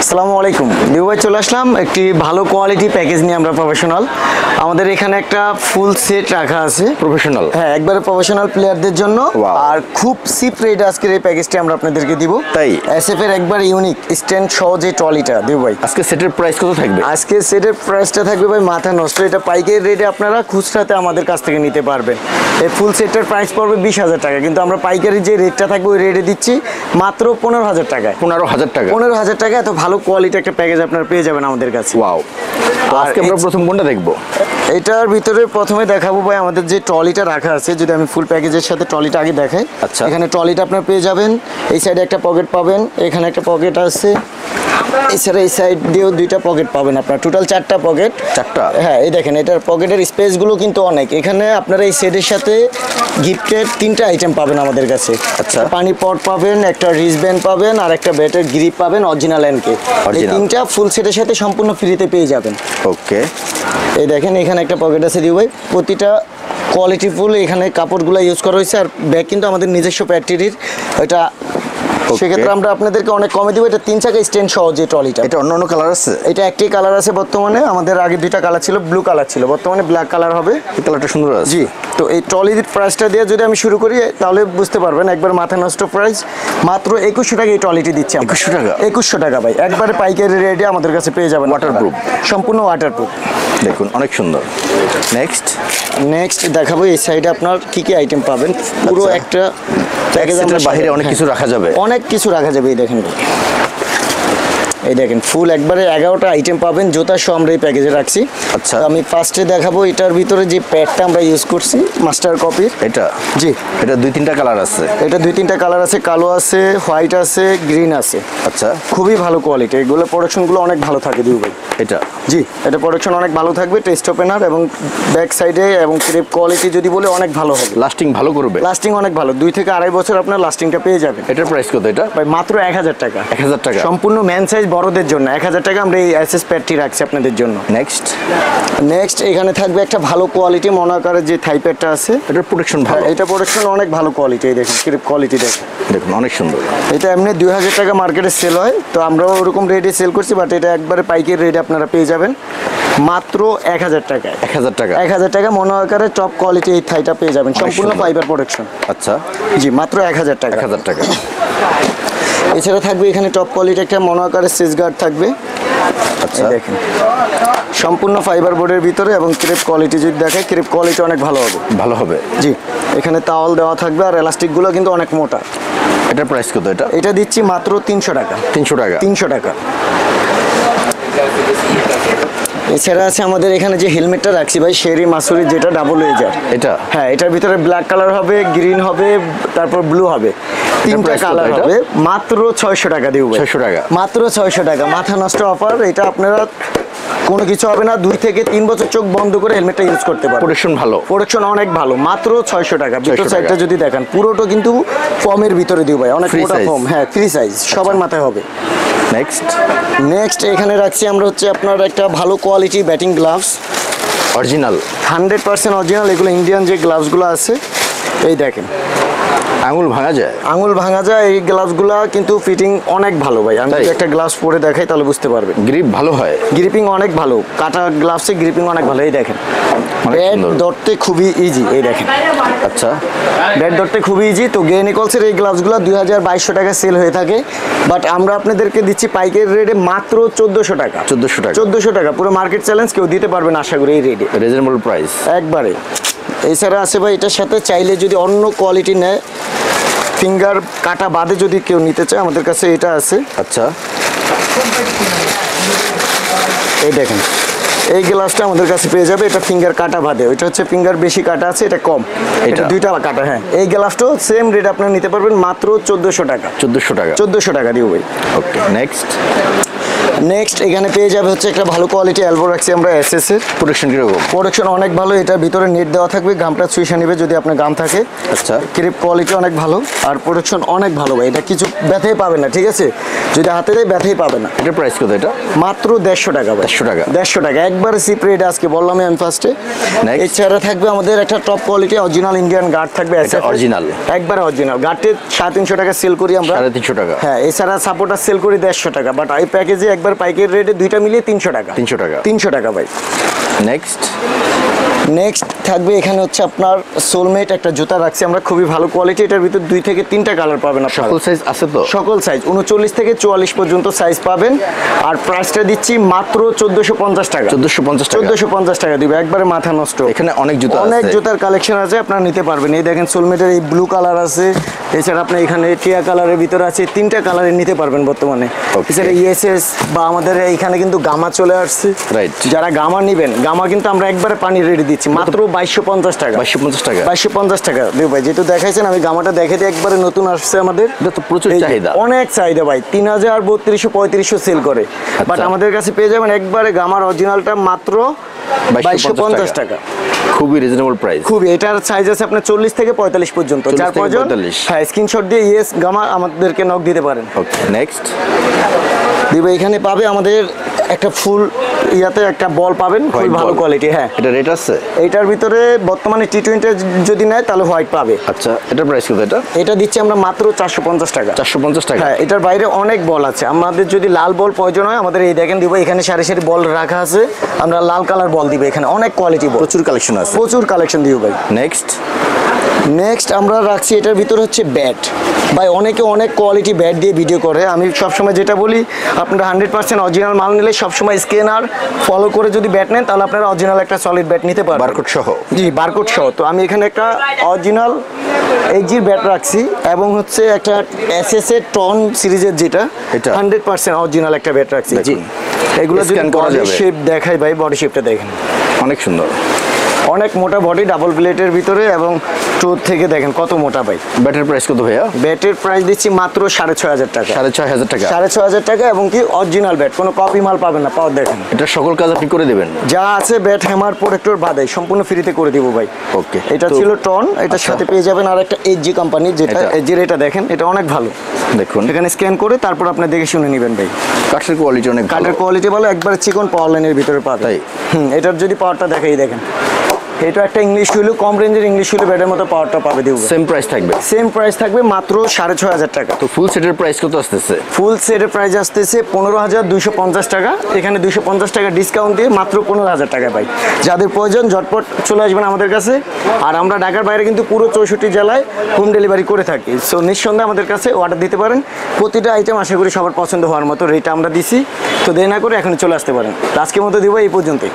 আসসালামু আলাইকুম দিউ ভাই, চলে আসলাম একটি ভালো কোয়ালিটি প্যাকেজ নিয়ে। আমরা প্রফেশনাল, আমাদের এখানে একটা ফুল সেট রাখা আছে প্রফেশনাল, হ্যাঁ একবারে প্রফেশনাল প্লেয়ারদের জন্য। Wow. আর খুব চিপ রেট আজকের এই প্যাকেজটি আমরা আপনাদেরকে দিব। তাই? এসএফ এর একবার ইউনিক স্ট্যান্ড সহ যে ট্রলিটা দিউ ভাই, আজকে সেটের প্রাইস কত থাকবে? আজকে সেটের প্রাইসটা থাকবে ভাই মাথা নষ্ট। এটা পাইকারি রেটে আপনারা খুচরাতে আমাদের কাছ থেকে নিতে পারবেন। এই ফুল সেটের প্রাইস পড়বে 20,000 টাকা, কিন্তু আমরা পাইকারি যে রেটটা থাকবে ওই রেটে দিচ্ছি মাত্র 15,000 টাকায়। 15,000 টাকা। 15,000 টাকা এত ভালো কোয়ালিটি একটা প্যাকেজ আপনারা পেয়ে যাবেন আমাদের কাছে। ওয়াও, তো আর আজকে আমরা প্রথম কোনটা দেখবো? এটার ভিতরে প্রথমে দেখাবো ভাই আমাদের যে ট্রলিটা রাখা আছে। যদি আমি ফুল প্যাকেজের সাথে ট্রলিটা আগে দেখাই। আচ্ছা। এখানে ট্রলিটা আপনারা পেয়ে যাবেন। এই সাইডে একটা পকেট পাবেন, এখানে একটা পকেট আছে, এছাড়া এই সাইড দিয়েও দুইটা পকেট পাবেন আপনার, টোটাল 4টা পকেট। 4টা? হ্যাঁ, এই দেখেন এটার পকেটের স্পেসগুলো কিন্তু অনেক। এখানে আপনারা এই সেটের সাথে গিফটের 3টা আইটেম পাবেন আমাদের কাছে। আচ্ছা। পানি পট পাবেন, একটা রিস্টব্যান্ড পাবেন, আর একটা ব্যাটের গ্রিপ পাবেন অরিজিনাল এনকে। এই 3টা ফুল সেটের সাথে সম্পূর্ণ ফ্রিতে পেয়ে যাবেন। ওকে, এই দেখেন এখানে একটা পকেট আছে দিউ ভাই, প্রতিটা কোয়ালিটি ফুল। এখানে কাপড়গুলো ইউজ করা হয়েছে, আর ব্যাগ কিন্তু আমাদের নিজস্ব প্যাটিরির। এটা সেক্ষেত্রে আমরা আপনাদেরকে অনেক কমে দিব। এটা 3 চাকা স্ট্যান্ড সহ যে ট্রলিটা। এটা অন্য কালার আছে? এটা একটি কালার আছে বর্তমানে, আমাদের আগে 2টা কালার ছিল, ব্লু কালার ছিল, বর্তমানে ব্ল্যাক কালার হবে। এই কালারটা সুন্দর আছে। জি, তো এই ট্রলির প্রাইসটা দিয়ে যদি আমি শুরু করি তাহলে বুঝতে পারবেন একবার মাথা নষ্ট প্রাইস। মাত্র 2100 টাকা এই ট্রলিটি দিচ্ছি। 2100 টাকা? 2100 টাকা ভাই, একবারে পাইকারি রেটে আমাদের কাছে পেয়ে যাবেন। ওয়াটারপ্রুফ? সম্পূর্ণ ওয়াটারপ্রুফ। দেখুন অনেক সুন্দর। নেক্সট দেখাবো এই সাইডে আপনার কি কি আইটেম পাবেন। পুরো আচ্ছা। একটা প্যাকেজের বাইরে অনেক কিছু রাখা যাবে। অনেক কিছু রাখা যাবে। এই দেখেন, এই দেখেন ফুল একবারে 11টা আইটেম পাবেন, জুতা সহ আমরা এই প্যাকেজে রাখছি। আচ্ছা। আমি ফার্স্টে দেখাবো এটার ভিতরে যে প্যাডটা আমরা ইউজ করছি মাস্টার কপির। এটা? জি, এটা 2-3টা কালার আছে। এটা 2-3টা কালার আছে, কালো আছে, হোয়াইট আছে, গ্রিন আছে। আচ্ছা, খুবই ভালো কোয়ালিটি। এগুলো প্রোডাকশনগুলো অনেক ভালো থাকে দিউ ভাই। এটা? জি, এটা প্রোডাকশন অনেক ভালো থাকবে, টেস্ট ওপেনার এবং ব্যাক সাইডে এবং ক্রেপ কোয়ালিটি যদি বলে অনেক ভালো হবে। লাস্টিং ভালো করবে? লাস্টিং অনেক ভালো, 2 থেকে 2.5 বছর আপনার লাস্টিংটা পেয়ে যাবেন। এটার প্রাইস কত? এটা ভাই মাত্র 1000 টাকা। 1000 টাকা? সম্পূর্ণ ম্যান সাইজ বড়দের জন্য 1000 টাকা আমরা এই এসএস প্যাডটি রাখছি আপনাদের জন্য। নেক্সট এখানে থাকবে একটা ভালো কোয়ালিটি মনাকারের যে থাই প্যাডটা আছে। এটার প্রোটেকশন ভালো? এটা প্রোডাকশন অনেক ভালো কোয়ালিটি। এই দেখুন ক্রেপ কোয়ালিটি দেখুন, দেখুন অনেক সুন্দর। এটা এমনি 2000 টাকা মার্কেটে সেল হয়, তো আমরাও ওরকম রেটে সেল করছি, বাট এটা একবারে পাইকারি রেটে আপনারা পেয়ে যাবেন মাত্র 1000 টাকায়। 1000 টাকা? 1000 টাকা মনোআকারের টপ কোয়ালিটি এই থাইটা পেয়ে যাবেন, সম্পূর্ণ ফাইবার প্রোডাকশন। আচ্ছা, জি, মাত্র 1000 টাকা। 1000 টাকা। এছাড়া থাকবে এখানে টপ কোয়ালিটি একটা মনোআকারের সেজ গার্ড থাকবে। আচ্ছা, দেখেন সম্পূর্ণ ফাইবার বোর্ডের ভিতরে, এবং ক্রেপ কোয়ালিটি যদি দেখে ক্রেপ কোয়ালিটি অনেক ভালো হবে। ভালো হবে? জি, এখানে তাওয়াল দেওয়া থাকবে, আর এলাস্টিকগুলো কিন্তু অনেক মোটা। এটার প্রাইস কত? এটা দিচ্ছি মাত্র 300 টাকা। 300 টাকা? 300 টাকা। এছাড়া আছে আমাদের এখানে যে হেলমেটটা রাখছি ভাই, শেরি মাসুরি, যেটা ডাবল ওয়েজার। এটা? হ্যাঁ, এটার ভিতরে ব্ল্যাক কালার হবে, গ্রিন হবে, তারপর ব্লু হবে, 3টা কালার হবে। মাত্র 600 টাকা দিব ভাই। 600 টাকা? মাত্র 600 টাকা, মাথা নষ্ট অফার। এটা আপনারা কোনো কিছু হবে না, 2 থেকে 3 বছর চোখ বন্ধ করে হেলমেটটা ইউজ করতে পারবেন। প্রোটেকশন ভালো? প্রোডাকশন অনেক ভালো, মাত্র 600 টাকা। ভিতর সাইডটা যদি দেখেন পুরোটা কিন্তু ফর্মের ভিতরে দিব ভাই, অনেক মোটা ফর্ম। হ্যাঁ, ফ্রি সাইজ, সবার মাথায় হবে। নেক্সট এখানে রাখছি আমরা হচ্ছে আপনার একটা ভালো quality batting gloves, original? 100% original. এগুলো ইন্ডিয়ান যে গ্লাভসগুলো আছে, এই দেখেন আঙুল ভাঙা যায়? আঙুল ভাঙা যায়। এই গ্লাভসগুলো কিন্তু ফিটিং অনেক ভালো ভাই। আমি যদি একটা গ্লাভস পরে দেখাই তাহলে বুঝতে পারবেন। গ্রিপ ভালো হয়? গ্রিপিং অনেক ভালো, কাটা গ্লাভসে গ্রিপিং অনেক ভালো। এই দেখেন ব্যাট ধরতে খুবই ইজি। এই দেখেন, আচ্ছা, ব্যাট ধরতে খুবই ইজি। তো গে নিকলসের এই গ্লাভসগুলো 2200 টাকা সেল হয়ে থাকে, বাট আমরা আপনাদেরকে দিচ্ছি পাইকারি রেটে মাত্র 1400 টাকা। 1400 টাকা? 1400 টাকা, পুরো মার্কেট চ্যালেঞ্জ, কেউ দিতে পারবেন আশা করি এই রেটে। রিজনেবল প্রাইস একবারে। এছাড়া আছে ভাই এটার সাথে চাইলে যদি অন্য কোয়ালিটি নেয়, ফিঙ্গার কাটা বাদে যদি কেউ নিতে চায়, আমাদের কাছে এটা আছে। আচ্ছা, এই দেখেন এই গ্লাসটা আমাদের কাছে পেয়ে যাবে, এটা ফিঙ্গার কাটা বাদে। ওইটা হচ্ছে ফিঙ্গার বেশি কাটা আছে, এটা কম, এটা 2টা কাটা। হ্যাঁ, এই গ্লাসটাও সেম রেট আপনারা নিতে পারবেন মাত্র 1400 টাকা। 1400 টাকা? 1400 টাকা দিও ভাই। ওকে, নেক্সট এখানে পেয়ে যাবে হচ্ছে একটা ভালো কোয়ালিটি এলবো রাখছি আমরা এসএস এর। প্রোটেকশন কিরকম? প্রোডাকশন অনেক ভালো, এটার ভিতরে নেট দেওয়া থাকবে, গামটা চুইসা নেবে যদি আপনার গাম থাকে। আচ্ছা, ক্রিপ কোয়ালিটি অনেক ভালো আর প্রোডাকশন অনেক ভালো ভাই, এটা কিছু ব্যথাই পাবে না, ঠিক আছে? যদি হাতে দেয় ব্যথাই পাবে না। এটার প্রাইস কত? এটা মাত্র 150 টাকা ভাই। 150 টাকা। 150 টাকা একবারে চিপ রেট আজকে বললাম আমি ফার্স্টে। Next. এছাড়া থাকবে আমাদের একটা top quality original Indian guard থাকবে। এটা original? একবারে অরিজিনাল গার্ডে 350 টাকা সেল করি আমরা। 350 টাকা। হ্যাঁ, এছাড়া সাপোর্টার সেল করি 150 টাকা, বাট এই প্যাকেজে একবার পাইকারি রেটে দুইটা মিলিয়ে 300 টাকা। 300 টাকা। 300 টাকা ভাই। নেক্সট নেক্সট থাকবে এখানে হচ্ছে আপনার সোলমেট একটা জুতা রাখছি আমরা, খুবই ভালো কোয়ালিটি। এটার ভিতর 2 থেকে 3টা কালার পাবেন আপনারা। সকল সাইজ আছে তো? সকল সাইজ 39 থেকে 44 পর্যন্ত সাইজ পাবেন। আর প্রাইসটা দিচ্ছি মাত্র 1450 টাকা। 1450 টাকা। 1450 টাকা দিবে, একবারে মাথা নষ্ট। এখানে অনেক জুতা আছে, অনেক জুতার কালেকশন আছে, আপনারা নিতে পারবেন। এই দেখেন সোলমেটের এই ব্লু কালার আছে, এছাড়া আপনি এখানে টিয়া কালারের ভিতরে আছে, 3টা কালারে নিতে পারবেন বর্তমানে। Okay. এছাড়া ইএসএস বা আমাদের এইখানে কিন্তু গামা চলে আসছে। Right. যারা গামা নেবেন, গামা কিন্তু আমরা একবারে পানি রেডি দিচ্ছি মাত্র 2250 টাকা। 2250 টাকা। 2250 টাকা দেব ভাই। যেহেতু দেখাইছেন আমি গামাটা দেখে দিই, একবারে নতুন আসছে আমাদের। এটা তো প্রচুর এই যে, চাহিদা। অনেক চাহিদা ভাই, 3000 3200 3500 সেল করে, বাট আমাদের কাছে পেয়ে যাবেন একবারে গামার অরিজিনালটা মাত্র 2250 টাকা। খুবই রিজনেবল প্রাইস। খুবই, এটার সাইজ আছে আপনার 40 থেকে 45 পর্যন্ত। 40 যার থেকে প্রয়োজন 45 হ্যাঁ স্ক্রিনশট দিয়ে ইয়েস গামা আমাদেরকে নক দিতে পারেন। ওকে, নেক্সট দিবে এখানে পাবে আমাদের একটা ফুল ইয়াতে একটা বল পাবেন, খুবই White ভালো ball। কোয়ালিটি। হ্যাঁ, এটা রেট আছে? এইটার ভিতরে বর্তমানে টি20 যদি নেয় তাহলে হোয়াইট পাবে। আচ্ছা, এটার প্রাইস কত? এটা এটা দিচ্ছি আমরা মাত্র 450 টাকা। 450 টাকা। হ্যাঁ, এটার বাইরে অনেক বল আছে, আমাদের যদি লাল বল প্রয়োজন হয় আমাদের এই দেখেন দিব, এখানে সারি সারি বল রাখা আছে, আমরা লাল কালার বল দিব। এখানে অনেক কোয়ালিটি বল, প্রচুর কালেকশন আছে। প্রচুর কালেকশন দিব ভাই। নেক্সট নেক্সট আমরা রাখছি এটার ভিতরে হচ্ছে ব্যাট ভাই। অনেকে অনেক কোয়ালিটি ব্যাট দিয়ে ভিডিও করে, আমি সবসময় যেটা বলি আপনারা 100% অরিজিনাল মাল নিলে সবসময় স্ক্যানার ফলো করে যদি ব্যাট নেন তাহলে আপনারা অরিজিনাল একটা সলিড ব্যাট নিতে পারবেন, বারকোড সহ। জি, বারকোড সহ। তো আমি এখানে একটা অরিজিনাল এইচজির ব্যাট রাখছি এবং হচ্ছে একটা এসএস এর টন সিরিজের যেটা এটা? 100% অরিজিনাল একটা ব্যাট রাখছি। জি, দেখুন। এগুলো যদি Scan করা বডি যাবে। শেপ দেখাই ভাই, বডি শেপটা দেখেন, অনেক সুন্দর। অনেক মোটা বডি, ডাবল প্লেটের ভিতরে, এবং টোর থেকে দেখেন কত মোটা ভাই। ব্যাটের প্রাইস কত ভাইয়া? ব্যাটের প্রাইস দিচ্ছি মাত্র 6500 টাকা। 6500 টাকা। 6500 টাকা, এবং কি অরিজিনাল ব্যাট, কোনো কপি মাল পাবেন না। পাওয়ার দেখেন, এটা সকল কাজ আপনি করে দেবেন? যা আছে ব্যাট হ্যামার প্রোটেক্টর বাদে সম্পূর্ণ ফ্রিতে করে দিব ভাই। ওকে, এটা তো- ছিল টন, এটার আচ্ছা। সাথে পেয়ে যাবেন আর একটা এইচজি কোম্পানি, যেটা এটা? এইচজির, এটা দেখেন, এটা অনেক ভালো। দেখুন, এখানে স্ক্যান করে তারপর আপনি দেখে শুনে নেবেন ভাই। কাঠের কোয়ালিটি অনেক ভালো। কাঠের কোয়ালিটি ভালো, একবারে চিকন পাওয়ার লাইনের ভিতরে পাবে। তাই? এটার যদি পাওয়ারটা দেখাই দেখেন, এটা একটা ইংলিশ হুইল, কম রেঞ্জের ইংলিশ হুইল ব্যাটের মতো পাওয়ারটা পাবে দিব। সেম প্রাইস থাকবে? সেম প্রাইস থাকবে মাত্র 6500 টাকা। তো ফুল সেটের প্রাইস কত আসতেছে? ফুল সেটের প্রাইস আসতেছে 15250 টাকা। এখানে 250 টাকা ডিসকাউন্ট দিয়ে মাত্র 15000 টাকা পাই। যাদের প্রয়োজন ঝটপট চলে আসবেন আমাদের কাছে। আর আমরা ঢাকার বাইরে কিন্তু পুরো 64 জেলায় হোম ডেলিভারি করে থাকি। সো নিঃসন্দেহে আমাদের কাছে অর্ডার দিতে পারেন। প্রতিটা আইটেম আশা করি সবার পছন্দ হওয়ার মতো রেট আমরা দিছি। তো দেরি না করে এখন চলে আসতে পারেন। আজকের মতো দিব এই পর্যন্তই।